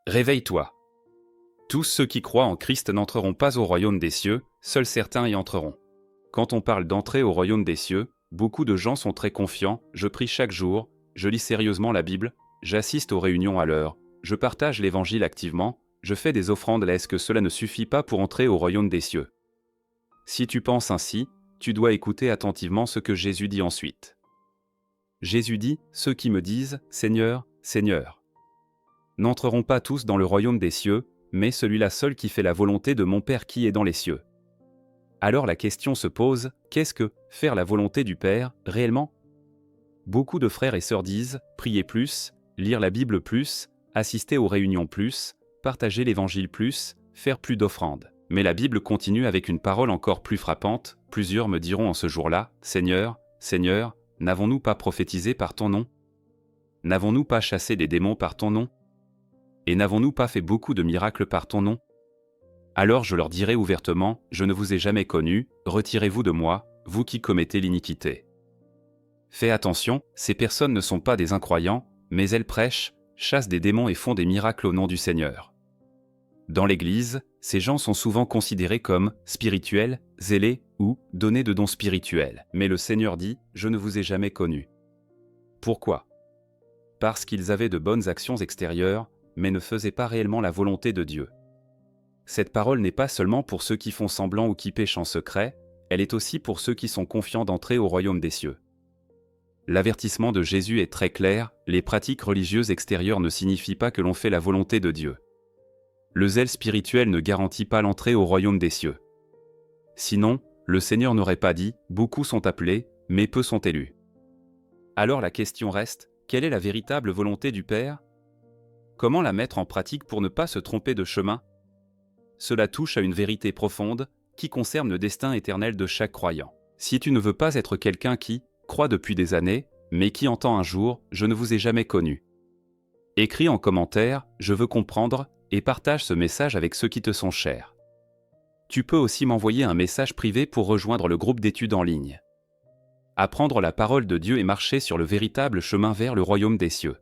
Réveille-toi. Tous ceux qui croient en Christ n'entreront pas au royaume des cieux, seuls certains y entreront. Quand on parle d'entrer au royaume des cieux, beaucoup de gens sont très confiants, je prie chaque jour, je lis sérieusement la Bible, j'assiste aux réunions à l'heure, je partage l'évangile activement, je fais des offrandes. Est-ce que cela ne suffit pas pour entrer au royaume des cieux? Si tu penses ainsi, tu dois écouter attentivement ce que Jésus dit ensuite. Jésus dit, ceux qui me disent, Seigneur, Seigneur, n'entreront pas tous dans le royaume des cieux, mais celui-là seul qui fait la volonté de mon Père qui est dans les cieux. Alors la question se pose, qu'est-ce que faire la volonté du Père, réellement? Beaucoup de frères et sœurs disent, prier plus, lire la Bible plus, assister aux réunions plus, partager l'évangile plus, faire plus d'offrandes. Mais la Bible continue avec une parole encore plus frappante, plusieurs me diront en ce jour-là, Seigneur, Seigneur, n'avons-nous pas prophétisé par ton nom? N'avons-nous pas chassé des démons par ton nom? Et n'avons-nous pas fait beaucoup de miracles par ton nom? Alors je leur dirai ouvertement, je ne vous ai jamais connus, retirez-vous de moi, vous qui commettez l'iniquité. Fais attention, ces personnes ne sont pas des incroyants, mais elles prêchent, chassent des démons et font des miracles au nom du Seigneur. Dans l'Église, ces gens sont souvent considérés comme spirituels, zélés ou donnés de dons spirituels. Mais le Seigneur dit, je ne vous ai jamais connus. Pourquoi? Parce qu'ils avaient de bonnes actions extérieures, mais ne faisaient pas réellement la volonté de Dieu. Cette parole n'est pas seulement pour ceux qui font semblant ou qui péchent en secret, elle est aussi pour ceux qui sont confiants d'entrer au royaume des cieux. L'avertissement de Jésus est très clair, les pratiques religieuses extérieures ne signifient pas que l'on fait la volonté de Dieu. Le zèle spirituel ne garantit pas l'entrée au royaume des cieux. Sinon, le Seigneur n'aurait pas dit « beaucoup sont appelés, mais peu sont élus ». Alors la question reste, quelle est la véritable volonté du Père? Comment la mettre en pratique pour ne pas se tromper de chemin? Cela touche à une vérité profonde, qui concerne le destin éternel de chaque croyant. Si tu ne veux pas être quelqu'un qui croit depuis des années, mais qui entend un jour « je ne vous ai jamais connu », écris en commentaire « je veux comprendre » et partage ce message avec ceux qui te sont chers. Tu peux aussi m'envoyer un message privé pour rejoindre le groupe d'études en ligne. Apprendre la parole de Dieu et marcher sur le véritable chemin vers le royaume des cieux.